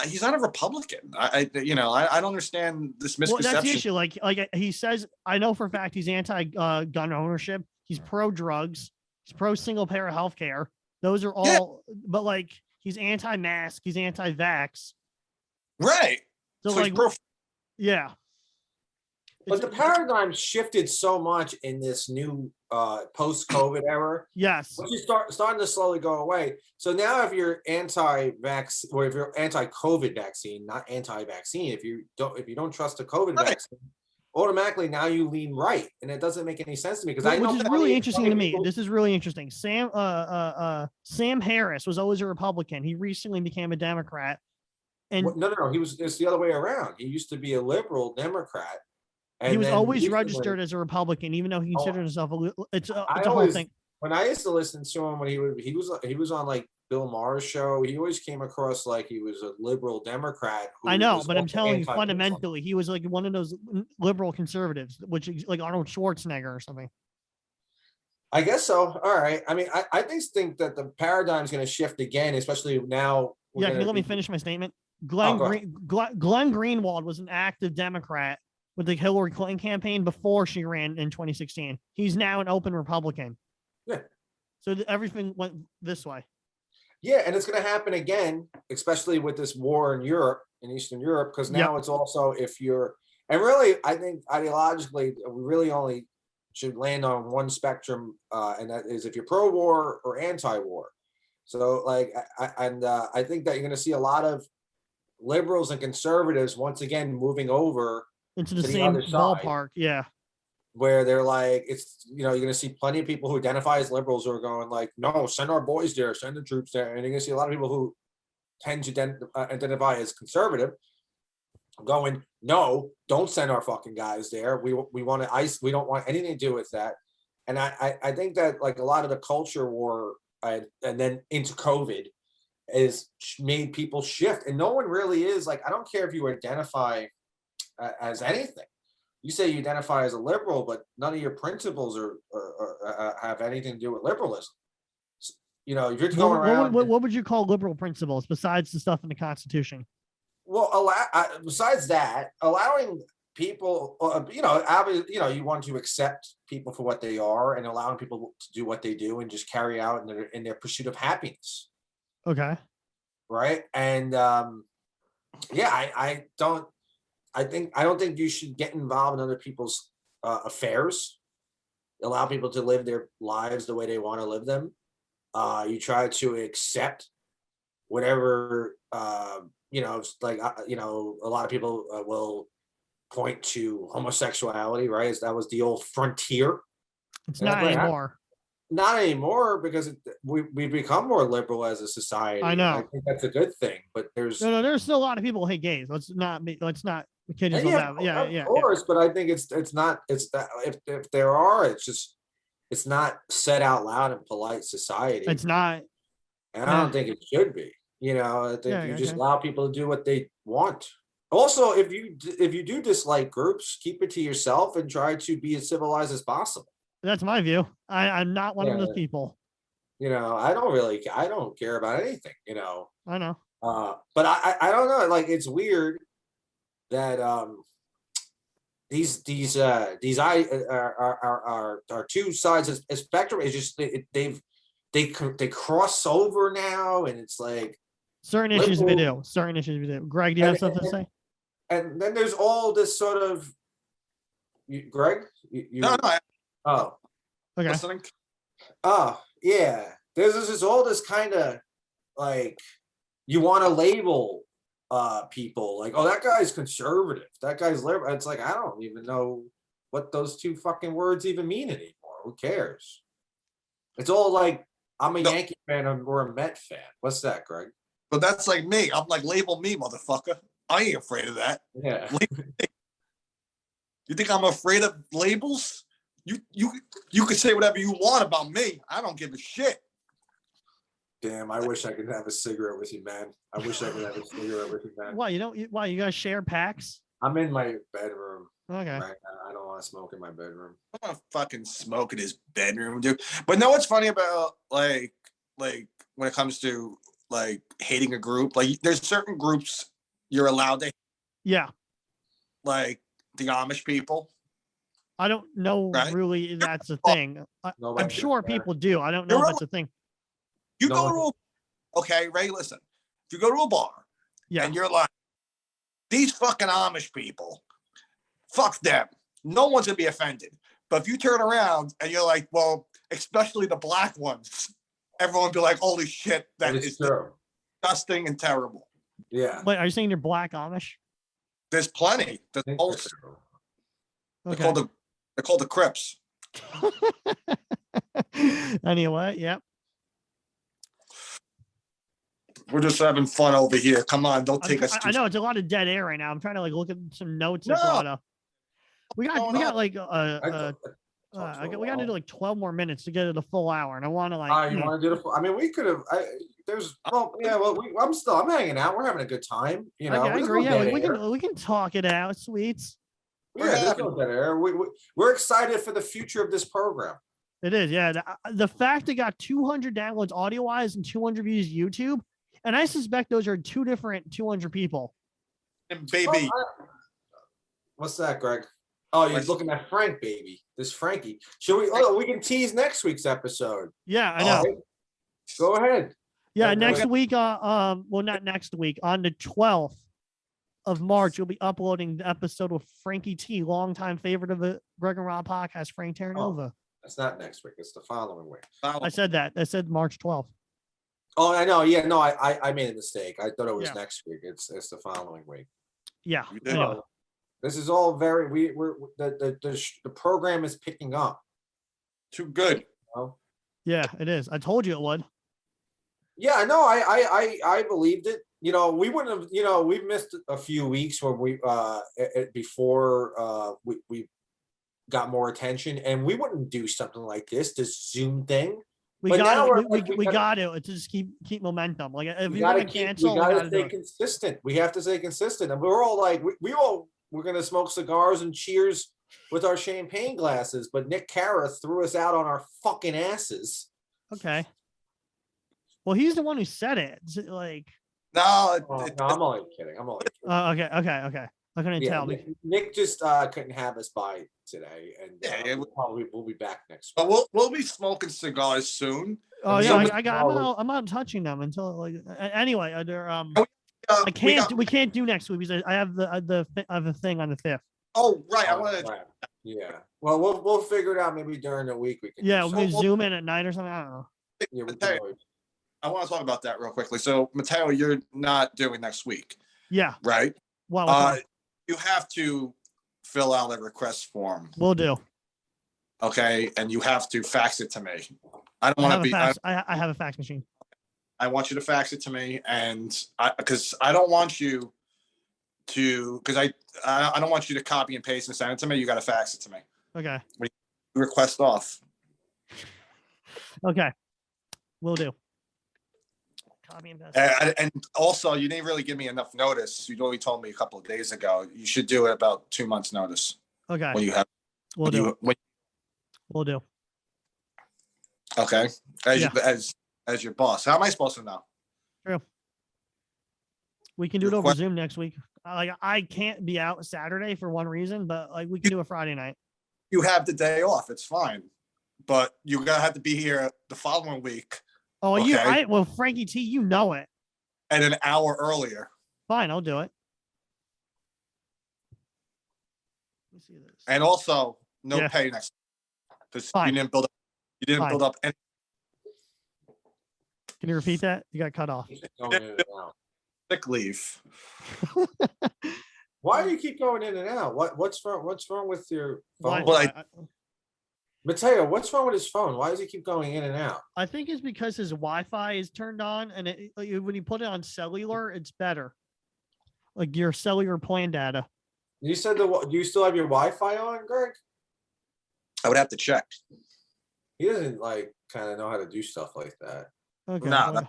He's not a Republican. I don't understand this misconception. Well, that's the issue. Like he says, I know for a fact he's anti-gun ownership. He's pro-drugs. He's pro-single payer healthcare. Those are all, but like he's anti-mask. He's anti-vax. Right. So like, yeah. But the paradigm shifted so much in this new post-COVID era. Yes. Which is starting to slowly go away. So now if you're anti-vax or if you're anti-COVID vaccine, not anti-vaccine, if you don't trust the COVID vaccine, automatically now you lean right. And it doesn't make any sense to me because which is really interesting to me. This is really interesting. Sam Harris was always a Republican. He recently became a Democrat. And no. It's the other way around. He used to be a liberal Democrat. And he was always registered as a Republican, even though he considered himself it's a whole thing. When I used to listen to him, when he was on like Bill Maher's show, he always came across like he was a liberal Democrat. I know, but I'm telling you, fundamentally, he was like one of those liberal conservatives, which is like Arnold Schwarzenegger or something. I guess so. All right. I mean, I just think that the paradigm is going to shift again, especially now. Yeah, can you let me finish my statement? Glenn Greenwald was an active Democrat with the Hillary Clinton campaign before she ran in 2016. He's now an open Republican. Yeah. So everything went this way. Yeah, and it's going to happen again, especially with this war in Europe, in Eastern Europe, because now it's also and really, I think ideologically, we really only should land on one spectrum, and that is if you're pro-war or anti-war. So, like, I think that you're going to see a lot of liberals and conservatives once again moving over into the same ballpark, where they're like, you're going to see plenty of people who identify as liberals who are going like, no, send our boys there, send the troops there, and you're going to see a lot of people who tend to identify as conservative going, no, don't send our fucking guys there. We want to we don't want anything to do with that. And I think that like a lot of the culture war and then into COVID is made people shift, and no one really is like, I don't care if you identify as anything. You say you identify as a liberal, but none of your principles have anything to do with liberalism. So, if you're going around. What would you call liberal principles besides the stuff in the Constitution? Well, besides that, allowing people, you want to accept people for what they are, and allowing people to do what they do and just carry out in their pursuit of happiness. Okay. Right. And I don't think you should get involved in other people's affairs. Allow people to live their lives the way they want to live them. You try to accept whatever, a lot of people will point to homosexuality, right? That was the old frontier. It's not anymore. not anymore because we become more liberal as a society. I know. I think that's a good thing, but there's there's still a lot of people who hate gays. Let's not kid yourself out. Yeah, of course, but I think it's not that if there are, it's not said out loud in polite society. It's not, and I don't think it should be. I think you just okay. allow people to do what they want. Also, if you do dislike groups, keep it to yourself and try to be as civilized as possible. That's my view. I'm not one of those people. I don't care about anything. I know. But I don't know. Like, it's weird that these are two sides of a spectrum. It's just they cross over now, and it's like certain issues we do. Greg, do you have something to say? And then there's all this sort of Greg. No. Oh, okay. Listening. Oh, yeah. There's all this kind of like you want to label people like, oh, that guy's conservative, that guy's liberal. It's like, I don't even know what those two fucking words even mean anymore. Who cares? It's all like I'm a Yankee fan or a Met fan. What's that, Greg? But that's like me. I'm like, label me, motherfucker. I ain't afraid of that. Yeah. You think I'm afraid of labels? You can say whatever you want about me. I don't give a shit. Damn, I wish I could have a cigarette with you, man. I wish I could have a cigarette with you, man. Why you guys share packs? I'm in my bedroom. Okay. Right now. I don't want to smoke in my bedroom. I'm gonna fucking smoke in his bedroom, dude. But know what's funny about like when it comes to like hating a group? Like, there's certain groups you're allowed to hate, Yeah. like the Amish people. I don't know really that's a thing. I'm sure people do. I don't know if it's a thing. You go to Ray, listen. If you go to a bar and you're like, these fucking Amish people, fuck them. No one's gonna be offended. But if you turn around and you're like, well, especially the black ones, everyone will be like, holy shit, that is disgusting and terrible. Yeah. Wait, are you saying you're black Amish? There's plenty. They're called the Crips. Anyway, yeah. We're just having fun over here. Come on, don't take us. I know it's a lot of dead air right now. I'm trying to like look at some notes. We got like we got to do like 12 more minutes to get to the full hour, and I want to like. You want to do the full? I mean, we could have. I'm hanging out. We're having a good time. I agree. Yeah, we can talk it out, sweets. Yeah, there's no dead air. We're excited for the future of this program. It is, yeah. The fact it got 200 downloads audio-wise and 200 views YouTube, and I suspect those are two different 200 people. And baby. What's that, Greg? Oh, you're looking at Frank, baby. This Frankie. Should we? We can tease next week's episode. Yeah, I know. Right. Go ahead. Yeah, next week. Well, not next week. On the 12th of March, you'll be uploading the episode with Frankie T, longtime favorite of the Greg and Rob podcast, Frank Terranova. That's not next week. It's the following week. I said that. I said March 12th. Oh, I know. Yeah, no, I made a mistake. I thought it was next week. It's the following week. Yeah. This is all very. The program is picking up. Too good. Yeah, it is. I told you it would. Yeah, no, I believed it. We wouldn't have. We missed a few weeks when we before we got more attention, and we wouldn't do something like this Zoom thing. We got to just keep momentum. Like if you want to cancel, we got to stay consistent. We have to stay consistent, and we're all like we're gonna smoke cigars and cheers with our champagne glasses. But Nick Carra threw us out on our fucking asses. Okay. Well, he's the one who said it. Like, no, I'm only kidding. Okay. I couldn't tell. Nick just couldn't have us by today, and we'll be back next week. But we'll be smoking cigars soon. Oh yeah, I'm not touching them until like anyway. We can't do next week because I have the thing on the 5th. Oh right, Yeah. Well, we'll figure it out maybe during the week. We can. Yeah, we'll Zoom in at night or something. I don't know. Yeah, Matteo, I want to talk about that real quickly. So, Matteo, you're not doing next week. Yeah. Right. Well, you have to fill out a request form. We'll do. Okay, and you have to fax it to me. I don't I want have to a be. fax. I have a fax machine. I want you to fax it to me, and because I don't want you to, because I don't want you to copy and paste and send it to me. You got to fax it to me. Okay. Request off. Okay. Will do. Copy and paste. And also, you didn't really give me enough notice. You only told me a couple of days ago. You should do it about 2 months' notice. Okay. When you have. Will do. Will do. Okay. As your boss. How am I supposed to know? True. We can do it over Zoom next week. Like I can't be out Saturday for one reason, but like we can do a Friday night. You have the day off. It's fine, but you're gonna have to be here the following week. Oh, okay? Well, Frankie T, you know it. And an hour earlier. Fine, I'll do it. Let me see this. And also, no pay next because you didn't build up. You didn't build up any. Can you repeat that? You got cut off. Sick leave. Why do you keep going in and out? What's wrong with your phone? Matteo, what's wrong with his phone? Why does he keep going in and out? I think it's because his Wi-Fi is turned on, and when you put it on cellular, it's better. Like your cellular plan data. You said do you still have your Wi-Fi on, Greg? I would have to check. He doesn't kind of know how to do stuff like that. Okay. No,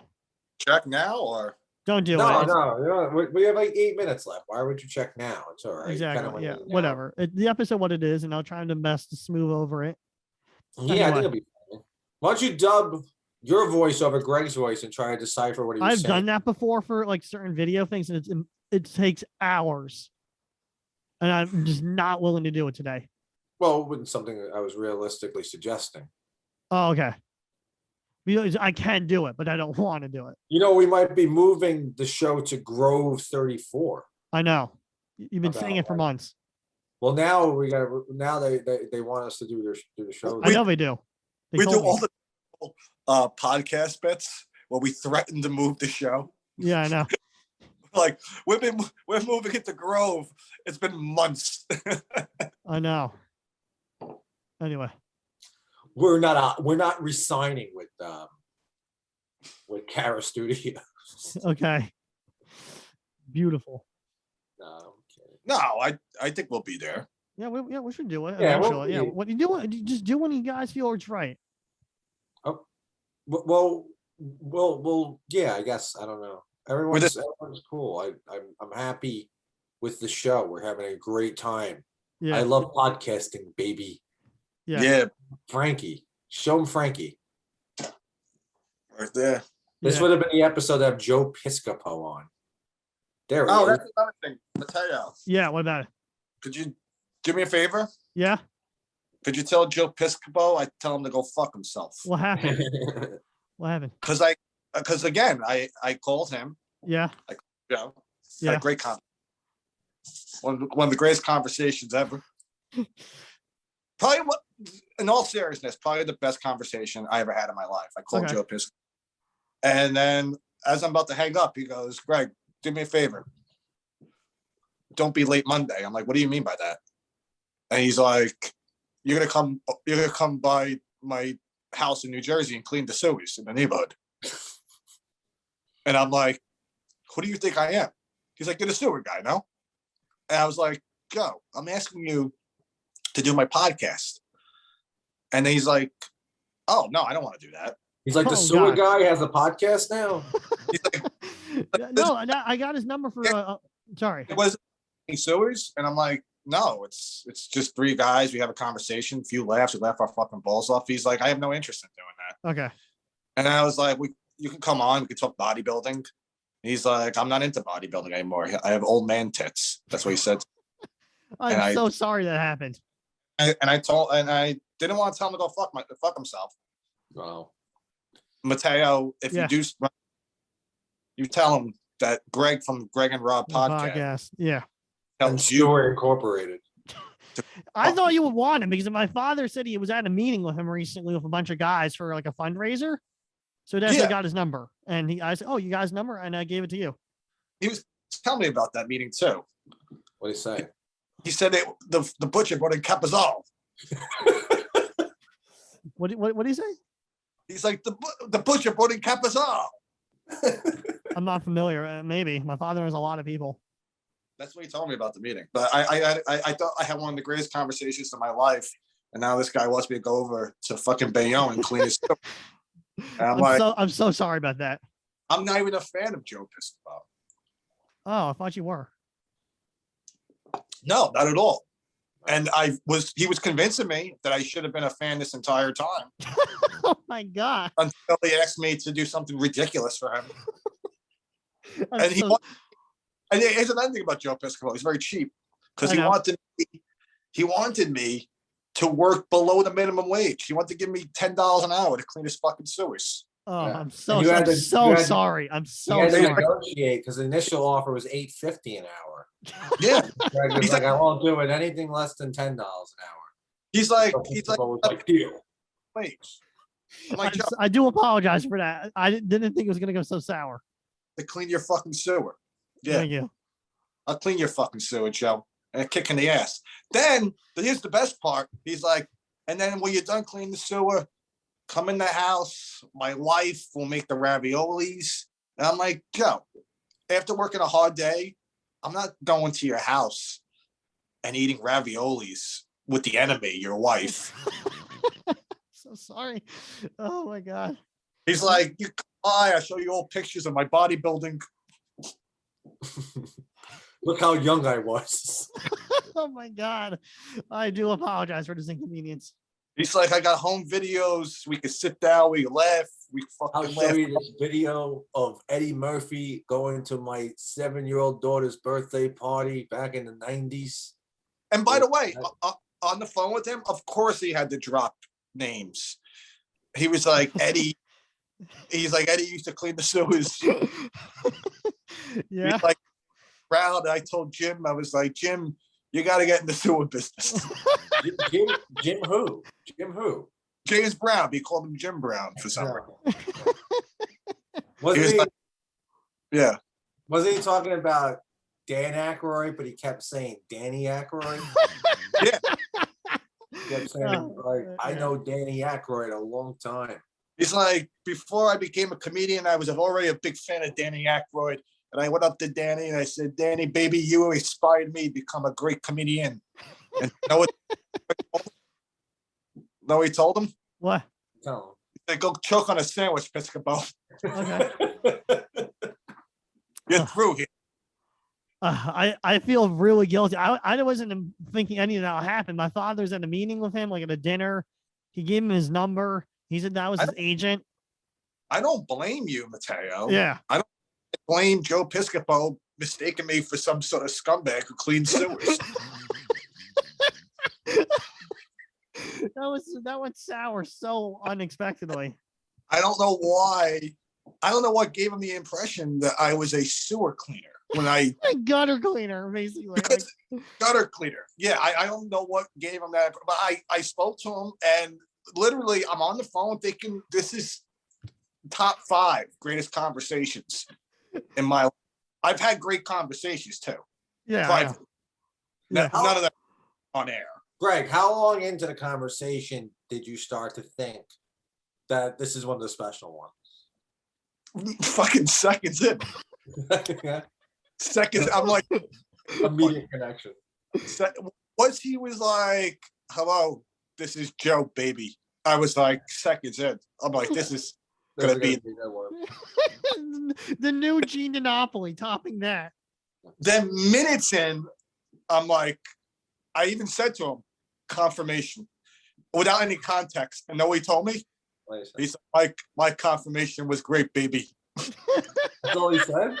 check now or don't do it. No. We have like 8 minutes left. Why would you check now? It's all right. Exactly. Yeah. Whatever. The episode, what it is, and I'll try to best to smooth over it. Yeah, anyway. I think it'll be fine. Why don't you dub your voice over Greg's voice and try to decipher what he was saying? I've done that before for like certain video things, and it takes hours, and I'm just not willing to do it today. Well, it wasn't something that I was realistically suggesting. Oh, okay. Because I can do it, but I don't want to do it. You know, we might be moving the show to Grove 34. I know. You've been saying it for months. Well, now they want us to do the show. I know they do. We do all the podcast bits where we threaten to move the show. Yeah, I know. Like we're moving it to Grove. It's been months. I know. Anyway. We're not resigning with Carra Studios. Okay. Beautiful. No, I think we'll be there. Yeah, we should do it. Yeah, what you do? Just do when you guys feel it's right. Oh, well, yeah. I guess I don't know. Everyone's cool. I'm happy with the show. We're having a great time. Yeah. I love podcasting, baby. Yeah. Frankie. Show him Frankie. Right there. This would have been the episode to have Joe Piscopo on. There we go. That's another thing. Matteo. Yeah, what about it? Could you do me a favor? Yeah. Could you tell Joe Piscopo I tell him to go fuck himself? What happened? What happened? Because again, I called him. Yeah. Joe. Yeah. Great conversation. One of the greatest conversations ever. Probably, in all seriousness, probably the best conversation I ever had in my life. I called Joe Piscopo. And then as I'm about to hang up, he goes, Greg, do me a favor. Don't be late Monday. I'm like, what do you mean by that? And he's like, you're gonna come by my house in New Jersey and clean the sewers in the neighborhood. And I'm like, who do you think I am? He's like, you're the sewer guy, no? And I was like, go. I'm asking you to do my podcast. And then he's like, oh, no, I don't want to do that. He's like, the sewer guy has a podcast now? He's like, no, I got his number for, sorry. It was sewers? And I'm like, no, it's just three guys. We have a conversation, a few laughs. We laugh our fucking balls off. He's like, I have no interest in doing that. Okay. And I was like, you can come on. We can talk bodybuilding. He's like, I'm not into bodybuilding anymore. I have old man tits. That's what he said. I'm so sorry that happened. And I didn't want to tell him to go fuck himself. Wow. Mateo, if you do, you tell him that Greg from Greg and Rob podcast. Yeah. And Sewer Incorporated. I thought you would want him because my father said he was at a meeting with him recently with a bunch of guys for like a fundraiser. So that's how I got his number. And I said, oh, you got his number? And I gave it to you. He was telling me about that meeting too. What did he say? He said the butcher brought in Capizal. What do you say? He's like the butcher brought in Capizal. I'm not familiar. Maybe my father knows a lot of people. That's what he told me about the meeting. But I thought I had one of the greatest conversations of my life, and now this guy wants me to go over to fucking Bayonne and clean his. And I'm so sorry about that. I'm not even a fan of Joe Piscopo. Oh, I thought you were. No, not at all. And he was convincing me that I should have been a fan this entire time. Oh my God. Until he asked me to do something ridiculous for him. And here's another thing about Joe Piscopo. He's very cheap because he wanted me to work below the minimum wage. He wanted to give me $10 an hour to clean his fucking sewers. Oh, yeah. I'm so sorry. I'm so sorry. Negotiate because the initial offer was $8.50 an hour. Yeah, he's like, I won't do it anything less than $10 an hour. He's like, deal. Wage. I do apologize for that. I didn't think it was gonna go so sour. To clean your fucking sewer. Yeah. Thank you. I'll clean your fucking sewer, Joe. And a kick in the ass. Then here's the best part. He's like, and then when you're done cleaning the sewer, come in the house. My wife will make the raviolis. And I'm like, Joe, after working a hard day, I'm not going to your house and eating raviolis with the enemy, your wife. So sorry. Oh my God. He's like, you come by, I'll show you old pictures of my bodybuilding. Look how young I was. Oh my God. I do apologize for this inconvenience. He's like, I got home videos. We could sit down, we laugh, we I'll fucking show laugh. you this video of Eddie Murphy going to my 7-year-old daughter's birthday party back in the 90s. And by the way, on the phone with him, of course he had to drop names. He was like, Eddie. He's like, Eddie used to clean the sewers. Yeah. He's like, proud. I told Jim, I was like, Jim, you got to get in the sewer business. Jim who? Jim who? James Brown. We called him Jim Brown for some reason. Yeah. Wasn't he talking about Dan Aykroyd, but he kept saying Danny Aykroyd? Yeah. He kept saying, I know Danny Aykroyd a long time. He's like, before I became a comedian, I was already a big fan of Danny Aykroyd. And I went up to Danny and I said, Danny, baby, you inspired me to become a great comedian. And you know what? No, he told him? What? Tell him. He said, go choke on a sandwich, Piscopo. Okay. You're through here. I feel really guilty. I wasn't thinking any of that would happen. My father's at a meeting with him, like at a dinner. He gave him his number. He said that was his agent. I don't blame you, Matteo. Yeah. I don't blame Joe Piscopo mistaking me for some sort of scumbag who cleans sewers. That went sour so unexpectedly. I don't know why. I don't know what gave him the impression that I was a sewer cleaner when I a gutter cleaner, basically. gutter cleaner. Yeah, I don't know what gave him that, but I spoke to him and literally I'm on the phone thinking this is top 5 greatest conversations in my life. I've had great conversations too. Yeah. None of that on air. Greg, how long into the conversation did you start to think that this is one of the special ones? Fucking seconds in. Seconds. I'm like, immediate connection. Once he was like, hello, this is Joe, baby. I was like, seconds in. I'm like, this is gonna be the new Gene Monopoly, topping that. Then minutes in, I'm like, I even said to him, confirmation, without any context. And know what he told me? He's like, my confirmation was great, baby. That's all he said?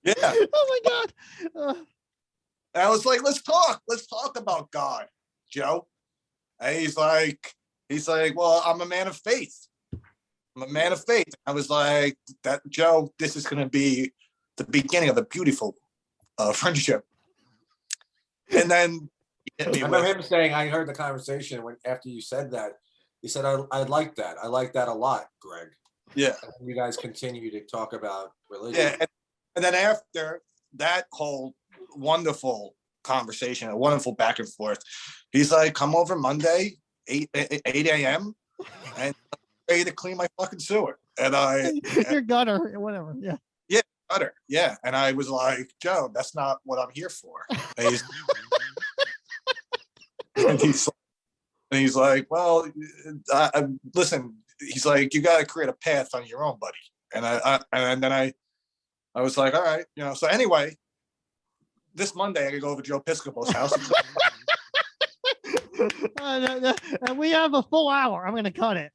Yeah. Oh my God. And I was like, let's talk about God, Joe. And he's like, well, I'm a man of faith. I'm a man of faith. I was like, that Joe, this is going to be the beginning of a beautiful friendship. And then I remember him saying, I heard the conversation after you said that. He said, I like that. I like that a lot, Greg. Yeah. And you guys continue to talk about religion. Yeah. And then after that whole wonderful conversation, a wonderful back and forth, he's like, come over Monday, 8 a.m. and I'm ready to clean my fucking sewer. And your gutter, whatever. Yeah. Yeah, gutter. Yeah. And I was like, Joe, that's not what I'm here for. And he's like, well, listen, he's like, you got to create a path on your own, buddy. And then I was like, all right, so anyway, this Monday I gotta go over to Joe Piscopo's house. And we have a full hour. I'm gonna cut it.